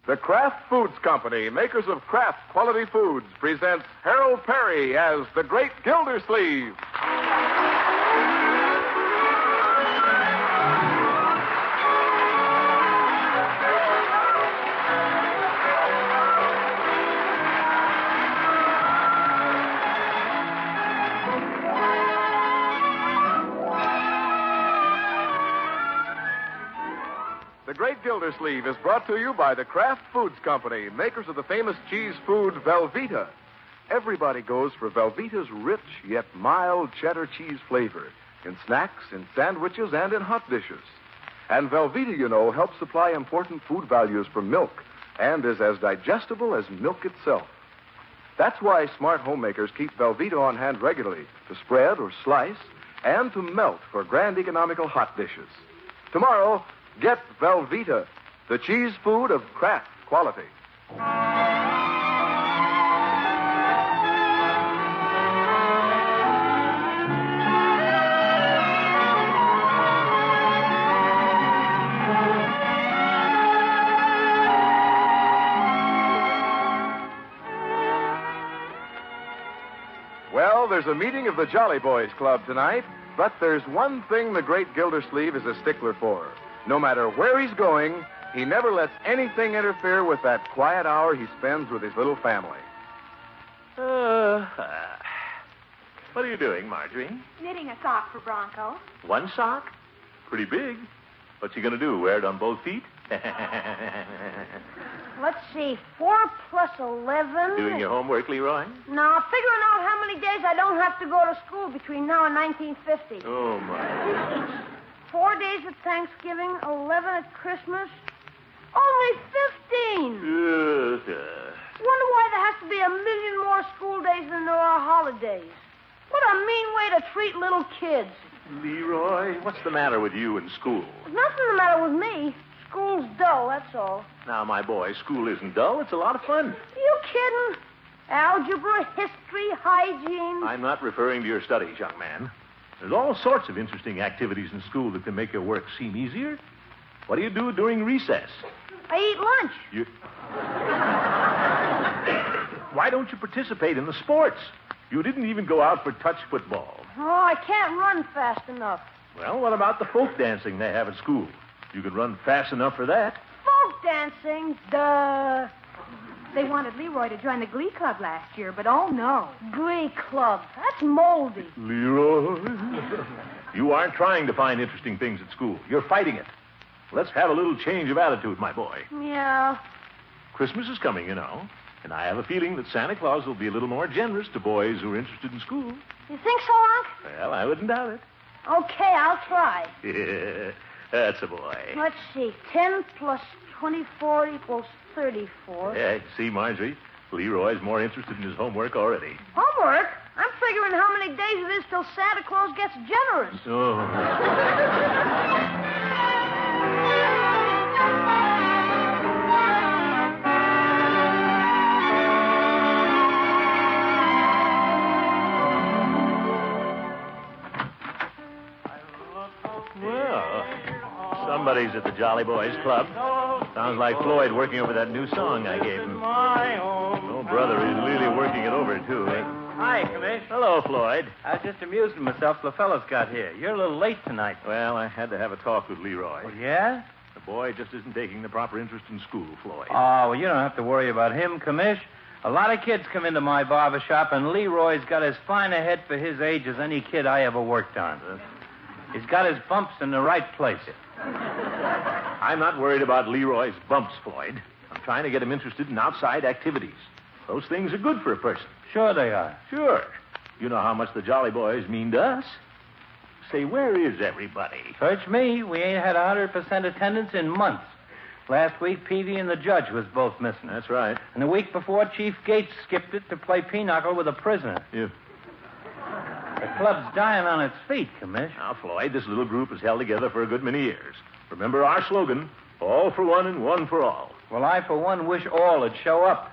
The Kraft Foods Company, makers of Kraft Quality Foods, presents Harold Perry as the Great Gildersleeve. The Great Gildersleeve is brought to you by the Kraft Foods Company, makers of the famous cheese food Velveeta. Everybody goes for Velveeta's rich yet mild cheddar cheese flavor in snacks, in sandwiches, and in hot dishes. And Velveeta, you know, helps supply important food values from milk and is as digestible as milk itself. That's why smart homemakers keep Velveeta on hand regularly to spread or slice and to melt for grand economical hot dishes. Tomorrow, get Velveeta, the cheese food of Kraft quality. Well, there's a meeting of the Jolly Boys Club tonight, but there's one thing the Great Gildersleeve is a stickler for. No matter where he's going, he never lets anything interfere with that quiet hour he spends with his little family. What are you doing, Marjorie? Knitting a sock for Bronco. One sock? Pretty big. What's he going to do, wear it on both feet? Let's see, 4 plus 11. Doing your homework, Leroy? No, figuring out how many days I don't have to go to school between now and 1950. Oh, my goodness. 4 days at Thanksgiving, 11 at Christmas. Only 15. Wonder why there has to be a million more school days than there are holidays. What a mean way to treat little kids. Leroy, what's the matter with you and school? There's nothing the matter with me. School's dull, that's all. Now, my boy, school isn't dull. It's a lot of fun. You kidding? Algebra, history, hygiene. I'm not referring to your studies, young man. There's all sorts of interesting activities in school that can make your work seem easier. What do you do during recess? I eat lunch. Why don't you participate in the sports? You didn't even go out for touch football. Oh, I can't run fast enough. Well, what about the folk dancing they have at school? You can run fast enough for that. Folk dancing? Duh. They wanted Leroy to join the Glee Club last year, but oh no. Glee Club. That's moldy. Leroy. You aren't trying to find interesting things at school. You're fighting it. Let's have a little change of attitude, my boy. Yeah. Christmas is coming, you know. And I have a feeling that Santa Claus will be a little more generous to boys who are interested in school. You think so, Unc? Well, I wouldn't doubt it. Okay, I'll try. Yeah, that's a boy. Let's see. 10 plus 24 equals 34. Yeah, see, Marjorie, Leroy's more interested in his homework already. Homework? I'm figuring how many days it is till Santa Claus gets generous. Oh. Somebody's at the Jolly Boys Club. Sounds like Floyd working over that new song I gave him. Oh, brother, he's really working it over, too. Hi, Commish. Hello, Floyd. I was just amusing myself till the fellas got here. You're a little late tonight. Well, I had to have a talk with Leroy. Oh, yeah? The boy just isn't taking the proper interest in school, Floyd. Oh, well, you don't have to worry about him, Commish. A lot of kids come into my barber shop, and Leroy's got as fine a head for his age as any kid I ever worked on. He's got his bumps in the right place. I'm not worried about Leroy's bumps, Floyd. I'm trying to get him interested in outside activities. Those things are good for a person. Sure they are. Sure. You know how much the Jolly Boys mean to us. Say, where is everybody? Search me. We ain't had 100% attendance in months. Last week, Peavy and the judge was both missing. That's right. And the week before, Chief Gates skipped it to play pinochle with a prisoner. Yeah. The club's dying on its feet, Commish. Now, Floyd, this little group has held together for a good many years. Remember our slogan, all for one and one for all. Well, I, for one, wish all would show up.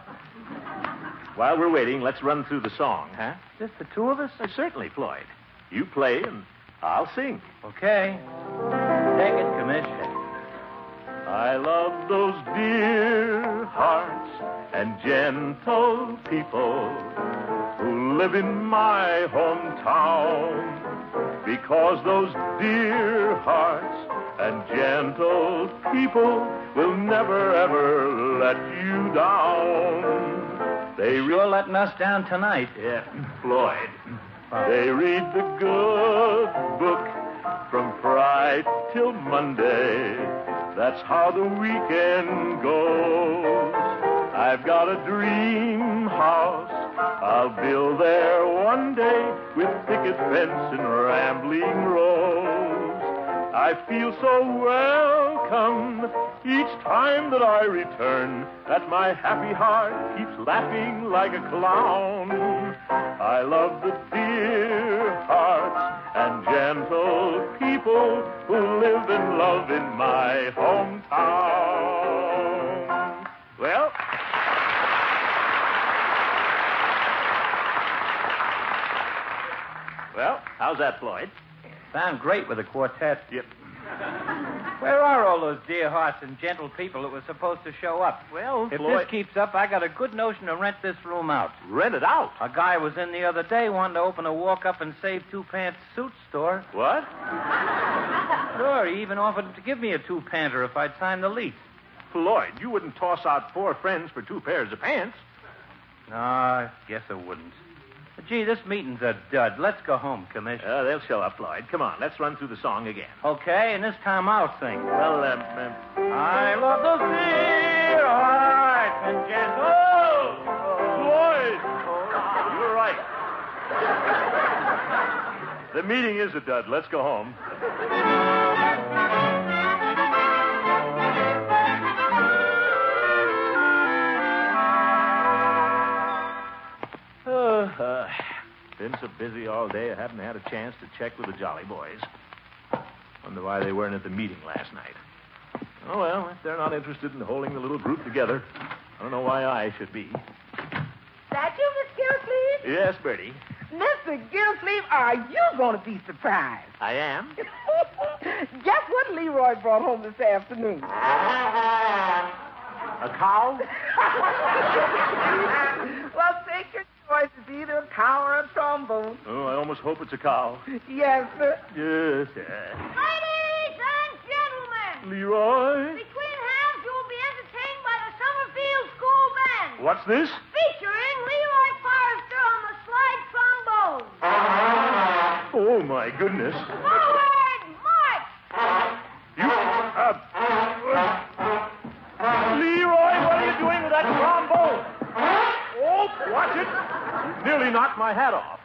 While we're waiting, let's run through the song, huh? Just the two of us? Certainly, Floyd. You play and I'll sing. Okay. Take it, Commish. I love those dear and gentle people who live in my hometown. Because those dear hearts and gentle people will never, ever let you down. They Sure letting us down tonight. Yeah, Floyd. They read the good book from Friday till Monday. That's how the weekend goes. I've got a dream house I'll build there one day with picket fence and rambling rose. I feel so welcome each time that I return that my happy heart keeps laughing like a clown. I love the dear hearts and gentle people who live and love in my hometown. Well, how's that, Floyd? Sound great with a quartet. Yep. Where are all those dear hearts and gentle people that were supposed to show up? Well, If Floyd... this keeps up, I got a good notion to rent this room out. Rent it out? A guy was in the other day wanting to open a walk-up and save two-pants suit store. What? Sure, he even offered to give me a two-panter if I'd sign the lease. Floyd, you wouldn't toss out 4 friends for 2 pairs of pants. No, I guess I wouldn't. But, gee, this meeting's a dud. Let's go home, Commissioner. They'll show up, Floyd. Come on, let's run through the song again. Okay, and this time I'll sing. Well, I love the dear hearts and gentle. Floyd! You're right. The meeting is a dud. Let's go home. Been so busy all day, I haven't had a chance to check with the Jolly Boys. Wonder why they weren't at the meeting last night. Oh, well, if they're not interested in holding the little group together, I don't know why I should be. That you, Miss Gillsleeve? Yes, Bertie. Mr. Gillsleeve, are you going to be surprised? I am. Guess what Leroy brought home this afternoon? A cow? Well, take your choice. It's either a cow or a trombone. Oh, I almost hope it's a cow. Yes, sir. Yes, Ladies and gentlemen, Leroy? between halves you will be entertained by the Summerfield School Band. What's this? Featuring Leroy Forrester on the slide trombone. Oh, my goodness. Forward, march! You, Leroy, what are you doing with that trombone? Oh, watch it. Nearly knocked my hat off.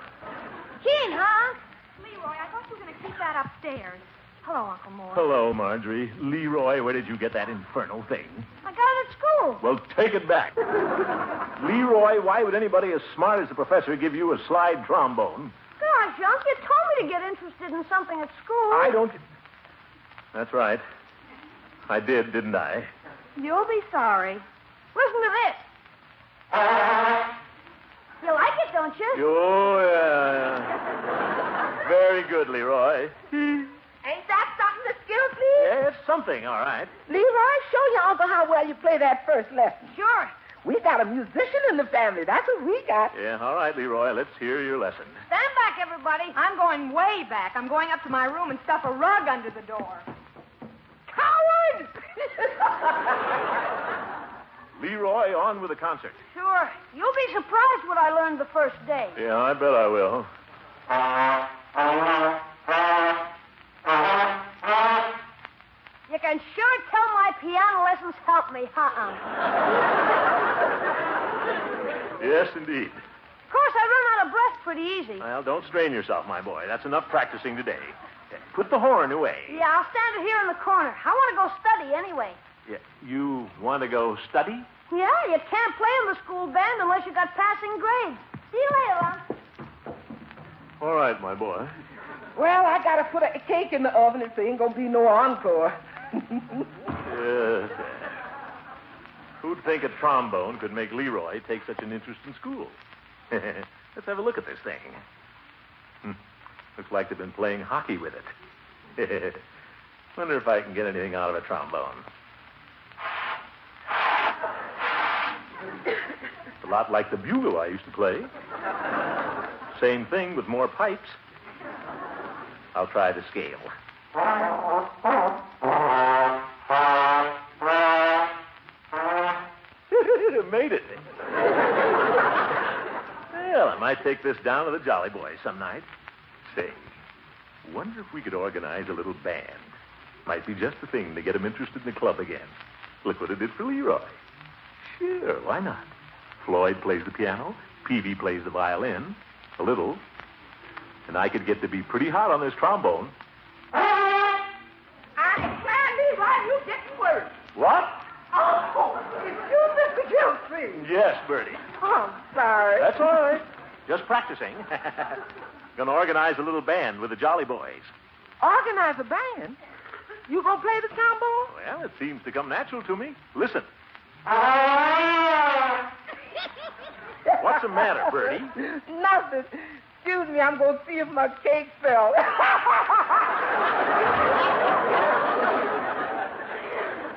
Keen, huh? Leroy, I thought you were going to keep that upstairs. Hello, Uncle Mort. Hello, Marjorie. Leroy, where did you get that infernal thing? I got it at school. Well, take it back. Leroy, why would anybody as smart as the professor give you a slide trombone? Gosh, Unc, you told me to get interested in something at school. I don't... That's right. I did, didn't I? You'll be sorry. Listen to this. You like it, don't you? Oh, yeah. Very good, Leroy. Ain't that something, Miss Gillsleeve? Yeah, it's something, all right. Leroy, show your uncle how well you play that first lesson. Sure. We got a musician in the family. That's what we got. Yeah, all right, Leroy. Let's hear your lesson. Stand back, everybody. I'm going way back. I'm going up to my room and stuff a rug under the door. Coward! Leroy, on with the concert. Sure. You'll be surprised what I learned the first day. Yeah, I bet I will. You can sure tell my piano lessons helped me, huh? Yes, indeed. Of course, I run out of breath pretty easy. Well, don't strain yourself, my boy. That's enough practicing today. Put the horn away. Yeah, I'll stand it here in the corner. I want to go study anyway. Yeah, you want to go study? Yeah, you can't play in the school band unless you got passing grades. See you later, Unc. All right, my boy. Well, I got to put a cake in the oven if there ain't going to be no encore. Yes. Who'd think a trombone could make Leroy take such an interest in school? Let's have a look at this thing. Looks like they've been playing hockey with it. Wonder if I can get anything out of a trombone. A lot like the bugle I used to play. Same thing with more pipes. I'll try the scale. Made it. Well, I might take this down to the Jolly Boys some night. Say, wonder if we could organize a little band. Might be just the thing to get them interested in the club again. Look what it did for Leroy. Sure, why not? Floyd plays the piano, Peavy plays the violin, a little, and I could get to be pretty hot on this trombone. I declare, Leroy, you didn't work. What? Oh, it's you, Mr. Gilsleeve. Yes, Bertie. Oh, I'm sorry. That's all right. Just practicing. Gonna organize a little band with the Jolly Boys. Organize a band? You gonna play the trombone? Well, it seems to come natural to me. Listen. What's the matter, Bertie? Nothing. Excuse me, I'm gonna see if my cake fell.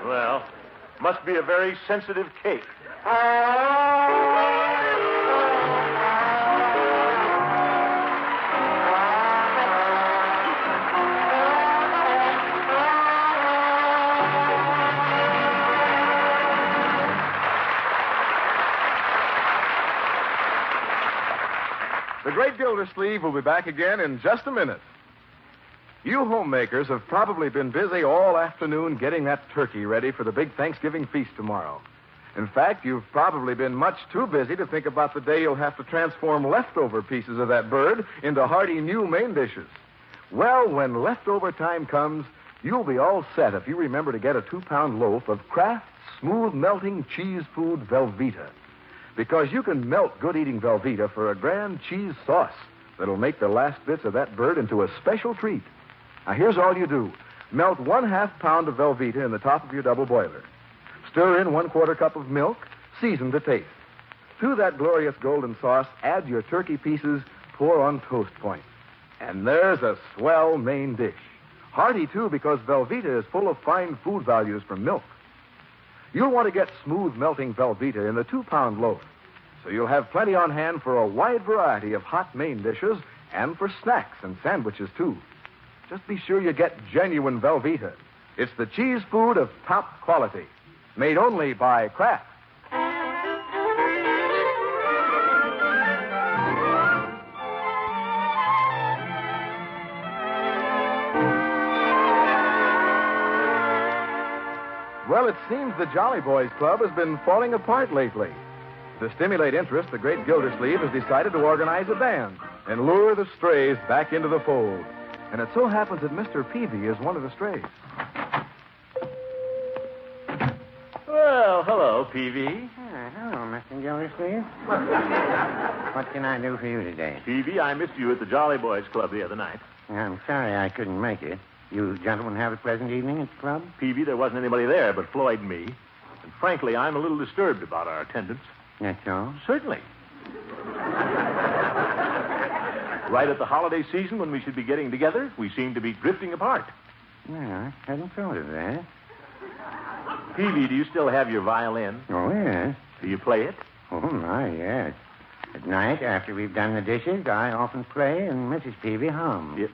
Well, must be a very sensitive cake. The Great Gildersleeve will be back again in just a minute. You homemakers have probably been busy all afternoon getting that turkey ready for the big Thanksgiving feast tomorrow. In fact, you've probably been much too busy to think about the day you'll have to transform leftover pieces of that bird into hearty new main dishes. Well, when leftover time comes, you'll be all set if you remember to get a 2-pound loaf of Kraft's smooth melting cheese food Velveeta. Because you can melt good-eating Velveeta for a grand cheese sauce that'll make the last bits of that bird into a special treat. Now, here's all you do. Melt 1/2 pound of Velveeta in the top of your double boiler. Stir in 1/4 cup of milk, season to taste. To that glorious golden sauce, add your turkey pieces, pour on toast point. And there's a swell main dish. Hearty, too, because Velveeta is full of fine food values from milk. You'll want to get smooth melting Velveeta in the 2-pound loaf, so you'll have plenty on hand for a wide variety of hot main dishes and for snacks and sandwiches, too. Just be sure you get genuine Velveeta. It's the cheese food of top quality, made only by Kraft. Well, it seems the Jolly Boys Club has been falling apart lately. To stimulate interest, the Great Gildersleeve has decided to organize a band and lure the strays back into the fold. And it so happens that Mr. Peavy is one of the strays. Well, hello, Peavy. Hello, Mr. Gildersleeve. What can I do for you today? Peavy, I missed you at the Jolly Boys Club the other night. I'm sorry I couldn't make it. You gentlemen have a pleasant evening at the club? Peavy, there wasn't anybody there but Floyd and me. And frankly, I'm a little disturbed about our attendance. That's all? Certainly. Right at the holiday season when we should be getting together, we seem to be drifting apart. Well, I hadn't thought of that. Peavy, do you still have your violin? Oh, yes. Do you play it? Oh, my, yes. At night, after we've done the dishes, I often play and Mrs. Peavy hums. Yeah.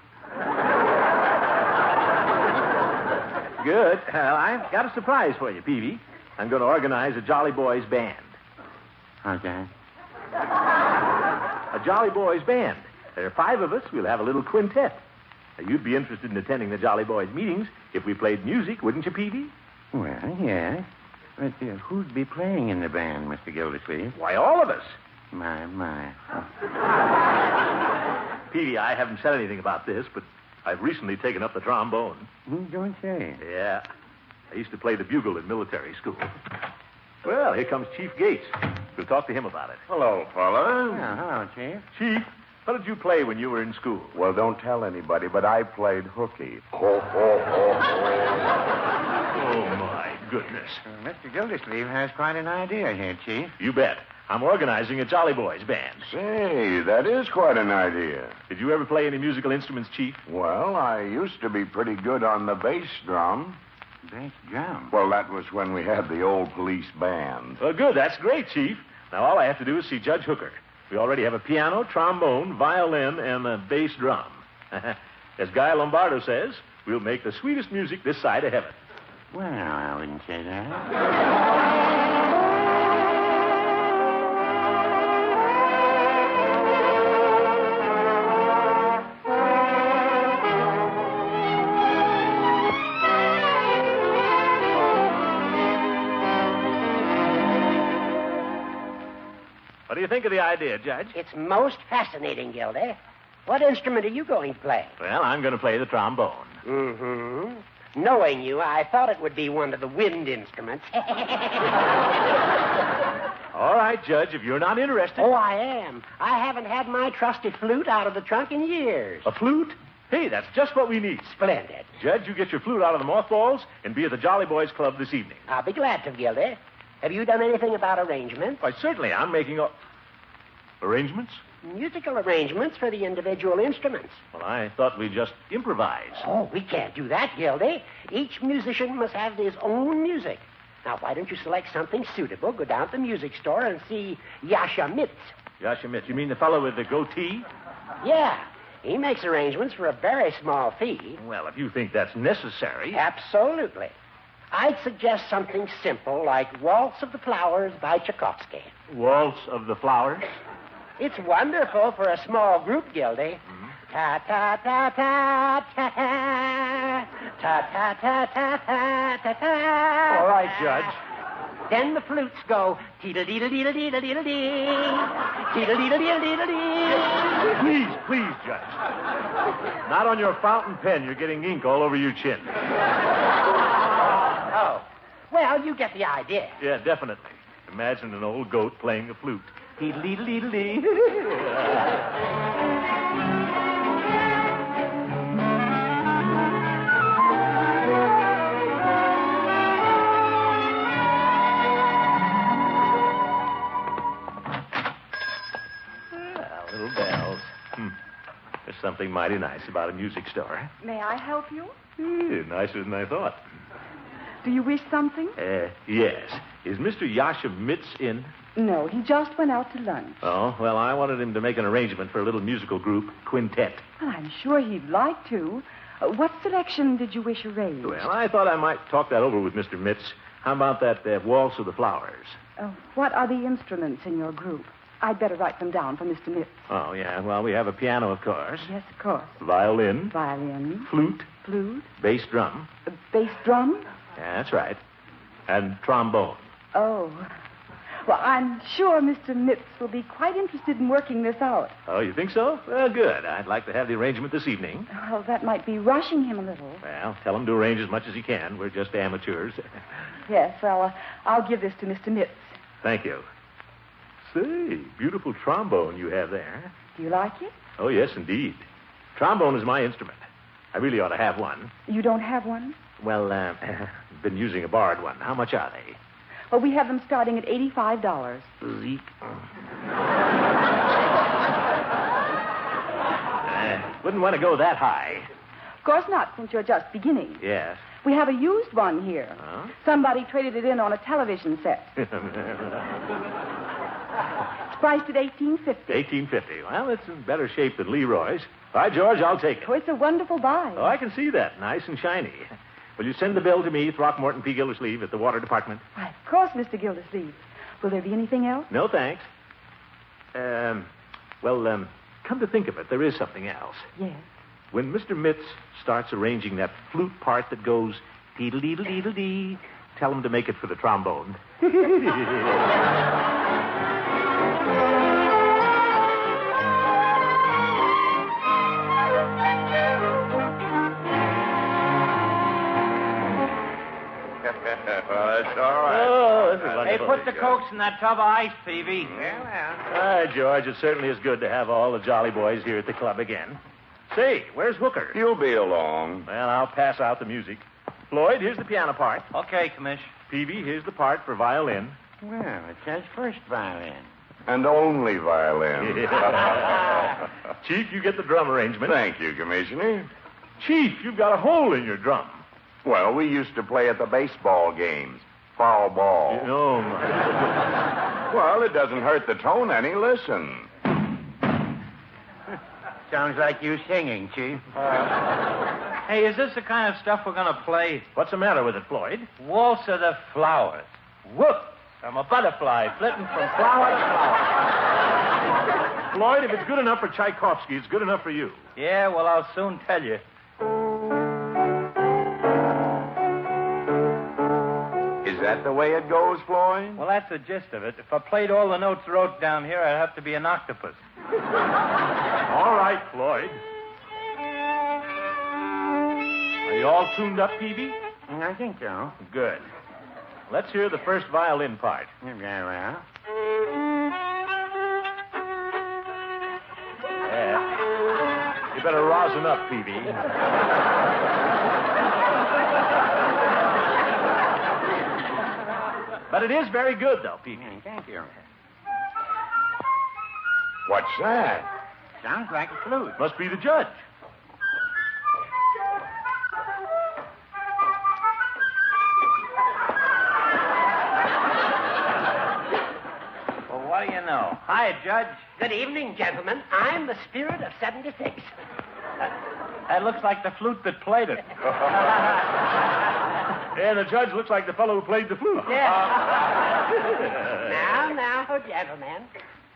Good. Well, I've got a surprise for you, Peavy. I'm going to organize a Jolly Boys band. How's that? A Jolly Boys band. There are 5 of us. We'll have a little quintet. Now, you'd be interested in attending the Jolly Boys meetings if we played music, wouldn't you, Peavy? Well, yes. But who'd be playing in the band, Mr. Gildersleeve? Why, all of us. My. Oh. Peavy, I haven't said anything about this, but I've recently taken up the trombone. Don't say. Yeah. I used to play the bugle in military school. Well, here comes Chief Gates. We'll talk to him about it. Hello, fellas. Oh, hello, Chief. Chief, what did you play when you were in school? Well, don't tell anybody, but I played hooky. Ho, ho, ho, ho. Oh, my goodness. Mr. Gildersleeve has quite an idea here, Chief. You bet. I'm organizing a Jolly Boys band. Say, that is quite an idea. Did you ever play any musical instruments, Chief? Well, I used to be pretty good on the bass drum. Bass drum? Well, that was when we had the old police band. Well, good. That's great, Chief. Now, all I have to do is see Judge Hooker. We already have a piano, trombone, violin, and a bass drum. As Guy Lombardo says, we'll make the sweetest music this side of heaven. Well, I wouldn't say that. What do you think of the idea, Judge? It's most fascinating, Gildy. What instrument are you going to play? Well, I'm going to play the trombone. Mm-hmm. Knowing you, I thought it would be one of the wind instruments. All right, Judge, if you're not interested. Oh, I am. I haven't had my trusty flute out of the trunk in years. A flute? Hey, that's just what we need. Splendid. Judge, you get your flute out of the mothballs and be at the Jolly Boys Club this evening. I'll be glad to, Gildy. Have you done anything about arrangements? Why, certainly. I'm making arrangements? Musical arrangements for the individual instruments. Well, I thought we'd just improvise. Oh, we can't do that, Gildy. Each musician must have his own music. Now, why don't you select something suitable, go down to the music store and see Yasha Mitz. Yasha Mitz, you mean the fellow with the goatee? Yeah. He makes arrangements for a very small fee. Well, if you think that's necessary. Absolutely. I'd suggest something simple like Waltz of the Flowers by Tchaikovsky. Waltz of the Flowers? It's wonderful for a small group, Gildy. Ta ta ta ta ta ta ta ta ta ta ta ta ta. All right, Judge. Then the flutes go teedle-deedle-deedle-deedle-deedle-dee, teedle-deedle-deedle-dee. Please, Judge. Not on your fountain pen. You're getting ink all over your chin. Oh. Well, you get the idea. Yeah, definitely. Imagine an old goat playing the flute. Teedle-deedle-deedle-dee. Little bells. There's something mighty nice about a music store. May I help you? Nicer than I thought. Do you wish something? Yes. Is Mr. Yasha Mitz in? No, he just went out to lunch. Oh, well, I wanted him to make an arrangement for a little musical group, quintet. Well, I'm sure he'd like to. What selection did you wish arranged? Well, I thought I might talk that over with Mr. Mitz. How about that Waltz of the Flowers? What are the instruments in your group? I'd better write them down for Mr. Mitz. Oh, yeah. Well, we have a piano, of course. Yes, of course. Violin. Violin. Flute. Flute. Bass drum. Bass drum? Yeah, that's right. And trombone. Oh. Well, I'm sure Mr. Mitz will be quite interested in working this out. Oh, you think so? Well, good. I'd like to have the arrangement this evening. Well, that might be rushing him a little. Well, tell him to arrange as much as he can. We're just amateurs. Yes, well, I'll give this to Mr. Mitz. Thank you. Say, beautiful trombone you have there. Do you like it? Oh, yes, indeed. Trombone is my instrument. I really ought to have one. You don't have one? Well, been using a borrowed one. How much are they? Well, we have them starting at $85. Zeke. Wouldn't want to go that high. Of course not, since you're just beginning. Yes. We have a used one here. Huh? Somebody traded it in on a television set. It's priced at $18.50. $18.50. Well, it's in better shape than Leroy's. All right, George, I'll take it. Oh, it's a wonderful buy. Oh, I can see that. Nice and shiny. Will you send the bill to me, Throckmorton P. Gildersleeve, at the Water Department? Why, of course, Mr. Gildersleeve. Will there be anything else? No, thanks. Come to think of it, there is something else. Yes. When Mr. Mitz starts arranging that flute part that goes teedle-deedle-deedle-dee, tell him to make it for the trombone. Well, it's all right. Oh, this is Hey, wonderful. put the Cokes in that tub of ice, Peavy. All right, George, it certainly is good to have all the Jolly Boys here at the club again. Say, where's Hooker? He'll be along. Well, I'll pass out the music. Floyd, here's the piano part. Okay, Commish. Peavy, here's the part for violin. Well, it says first violin. And only violin. Chief, you get the drum arrangement. Thank you, Commissioner. Chief, you've got a hole in your drum. Well, we used to play at the baseball games. Foul ball. Oh, my. Well, it doesn't hurt the tone any. Listen. Sounds like you singing, Chief. Hey, is this the kind of stuff we're going to play? What's the matter with it, Floyd? Waltz of the Flowers. Whoop! I'm a butterfly flitting from flower to flower. Floyd, if it's good enough for Tchaikovsky, it's good enough for you. Yeah, well, I'll soon tell you. Is that the way it goes, Floyd? Well, that's the gist of it. If I played all the notes wrote down here, I'd have to be an octopus. All right, Floyd. Are you all tuned up, Peavy? I think so. Good. Let's hear the first violin part. Very well. Yeah. You better rosin up, Peavy. But it is very good, though, Peavy. Thank you. What's that? Sounds like a flute. Must be the judge. Well, what do you know? Hi, Judge. Good evening, gentlemen. I'm the spirit of 76. That looks like the flute that played it. And the judge looks like the fellow who played the flute. Now, gentlemen.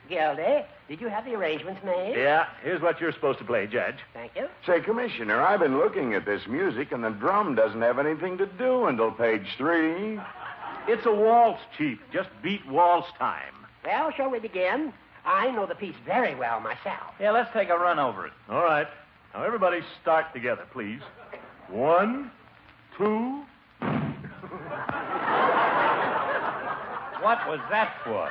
Gildy, did you have the arrangements made? Yeah, here's what you're supposed to play, Judge. Thank you. Say, Commissioner, I've been looking at this music, and the drum doesn't have anything to do until page 3. It's a waltz, Chief. Just beat waltz time. Well, shall we begin? I know the piece very well myself. Yeah, let's take a run over it. All right. Now, everybody start together, please. 1, 2. What was that for?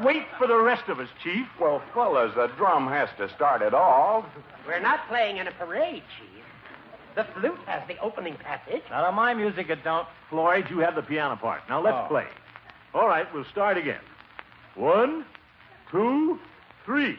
Wait for the rest of us, Chief. Well, fellas, the drum has to start it all. We're not playing in a parade, Chief. The flute has the opening passage. Not on my music, it don't. Floyd, you have the piano part. Now, let's Oh. play. All right, we'll start again. 1, 2, 3.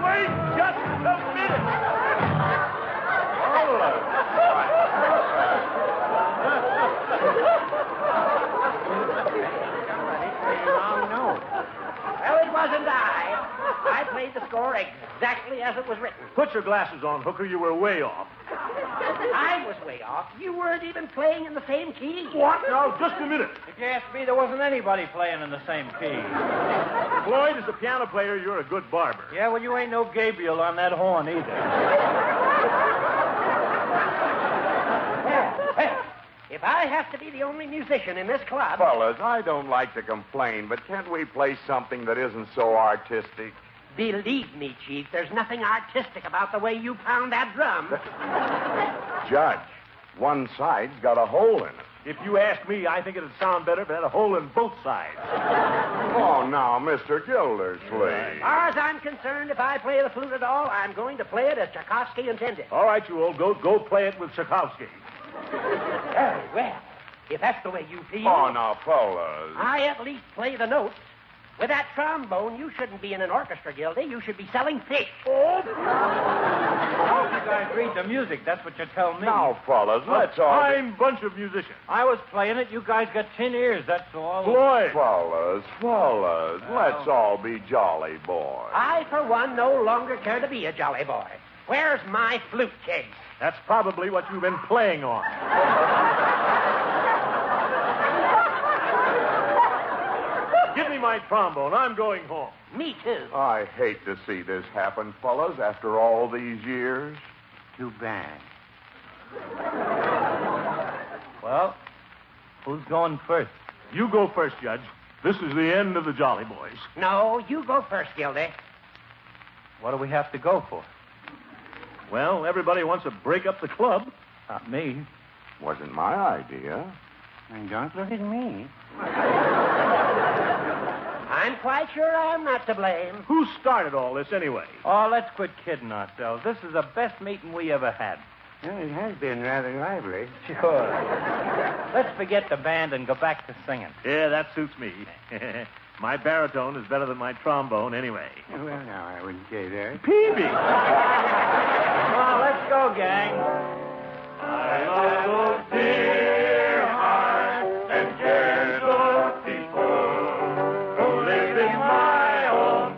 Wait, just a minute. Well, it wasn't I. I played the score exactly as it was written. Put your glasses on, Hooker. You were way off. I was way off. You weren't even playing in the same key. What? Now, just a minute. If you ask me, there wasn't anybody playing in the same key. Floyd, as a piano player, you're a good barber. Yeah, well, you ain't no Gabriel on that horn either. Well, if I have to be the only musician in this club... Fellas, I don't like to complain, but can't we play something that isn't so artistic? Believe me, Chief, there's nothing artistic about the way you pound that drum. Judge, one side's got a hole in it. If you ask me, I think it'd sound better if it had a hole in both sides. Oh, now, Mr. Gildersleeve. As far as I'm concerned, if I play the flute at all, I'm going to play it as Tchaikovsky intended. All right, you old goat, go play it with Tchaikovsky. Very well. If that's the way you feel... Oh, now, fellas. I at least play the notes. With that trombone, you shouldn't be in an orchestra, Gildy. You should be selling fish. Oh, you guys read the music. That's what you tell me. Now, fellas, let's A all... fine bunch of musicians. I was playing it. You guys got tin ears, that's all. Floyd. Fellas, let's all be jolly boys. I, for one, no longer care to be a jolly boy. Where's my flute case? That's probably what you've been playing on. Give me my trombone. I'm going home. Me, too. I hate to see this happen, fellas, after all these years. Too bad. Well, who's going first? You go first, Judge. This is the end of the Jolly Boys. No, you go first, Gildy. What do we have to go for? Well, everybody wants to break up the club. Not me. Wasn't my idea. And don't look at me. I'm quite sure I'm not to blame. Who started all this anyway? Oh, let's quit kidding ourselves. This is the best meeting we ever had. Well, it has been rather lively. Sure. Let's forget the band and go back to singing. Yeah, that suits me. My baritone is better than my trombone anyway. Well, now, I wouldn't say that. Peavy! Come on, let's go, gang. I love those dear hearts and gentle people who live in my own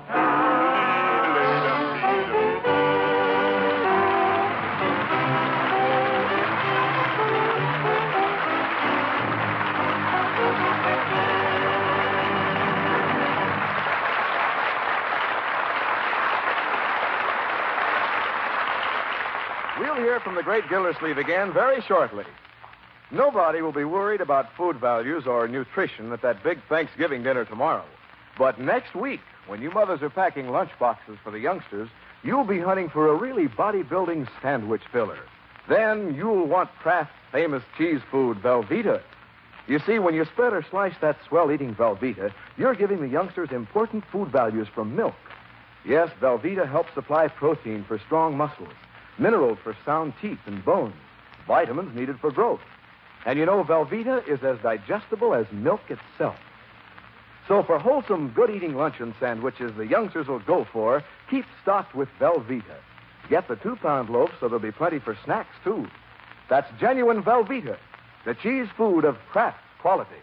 We'll hear from the great Gildersleeve again very shortly. Nobody will be worried about food values or nutrition at that big Thanksgiving dinner tomorrow. But next week, when you mothers are packing lunch boxes for the youngsters, you'll be hunting for a really bodybuilding sandwich filler. Then you'll want Kraft's famous cheese food, Velveeta. You see, when you spread or slice that swell-eating Velveeta, you're giving the youngsters important food values from milk. Yes, Velveeta helps supply protein for strong muscles, minerals for sound teeth and bones, vitamins needed for growth. And you know, Velveeta is as digestible as milk itself. So for wholesome, good-eating luncheon sandwiches the youngsters will go for, keep stocked with Velveeta. Get the 2-pound loaf so there'll be plenty for snacks, too. That's genuine Velveeta, the cheese food of Kraft's quality.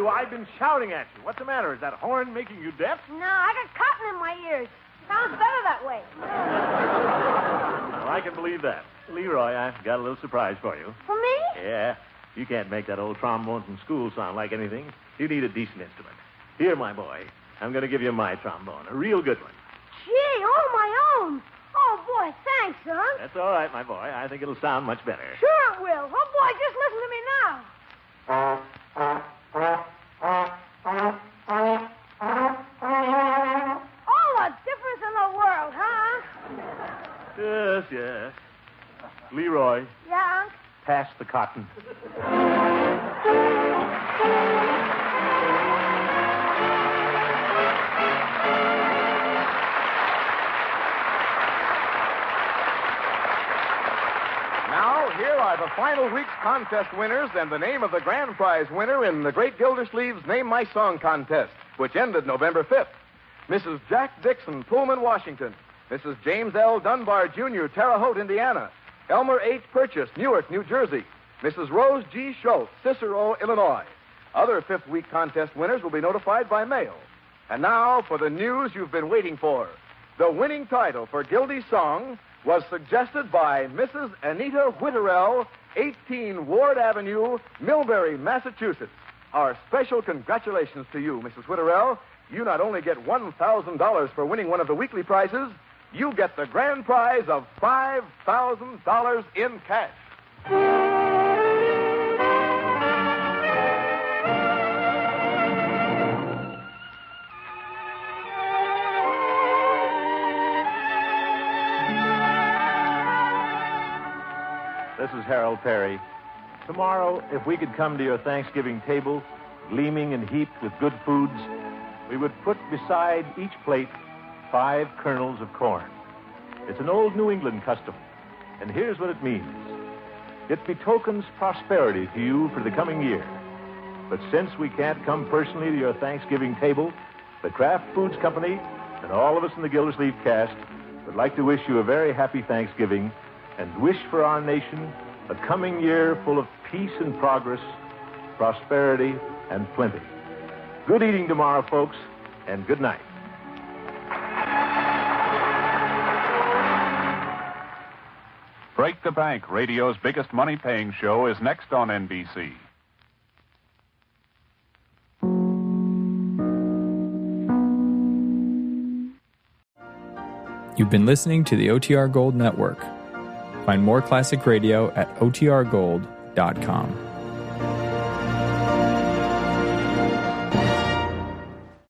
I've been shouting at you. What's the matter? Is that horn making you deaf? No, I got cotton in my ears. Sounds better that way. Well, I can believe that. Leroy, I've got a little surprise for you. For me? Yeah. You can't make that old trombone from school sound like anything. You need a decent instrument. Here, my boy. I'm going to give you my trombone. A real good one. Gee, all my own. Oh, boy, thanks, son. That's all right, my boy. I think it'll sound much better. Sure it will. Oh, boy, just listen to me now. All the difference in the world, huh? Yes, yes. Leroy, Yeah, Unc? pass the cotton. Now, here are the final week's contest winners and the name of the grand prize winner in the Great Gildersleeve's Name My Song contest, which ended November 5th. Mrs. Jack Dixon, Pullman, Washington. Mrs. James L. Dunbar, Jr., Terre Haute, Indiana. Elmer H. Purchase, Newark, New Jersey. Mrs. Rose G. Schultz, Cicero, Illinois. Other fifth week contest winners will be notified by mail. And now for the news you've been waiting for. The winning title for Gildy's song was suggested by Mrs. Anita Whitterell, 18 Ward Avenue, Millbury, Massachusetts. Our special congratulations to you, Mrs. Whitterell. You not only get $1,000 for winning one of the weekly prizes, you get the grand prize of $5,000 in cash. This is Harold Perry. Tomorrow, if we could come to your Thanksgiving table, gleaming and heaped with good foods, we would put beside each plate 5 kernels of corn. It's an old New England custom, and here's what it means. It betokens prosperity to you for the coming year. But since we can't come personally to your Thanksgiving table, the Kraft Foods Company and all of us in the Gildersleeve cast would like to wish you a very happy Thanksgiving and wish for our nation a coming year full of peace and progress, prosperity and plenty. Good eating tomorrow, folks, and good night. Break the Bank, radio's biggest money-paying show, is next on NBC. You've been listening to the OTR Gold Network. Find more classic radio at otrgold.com.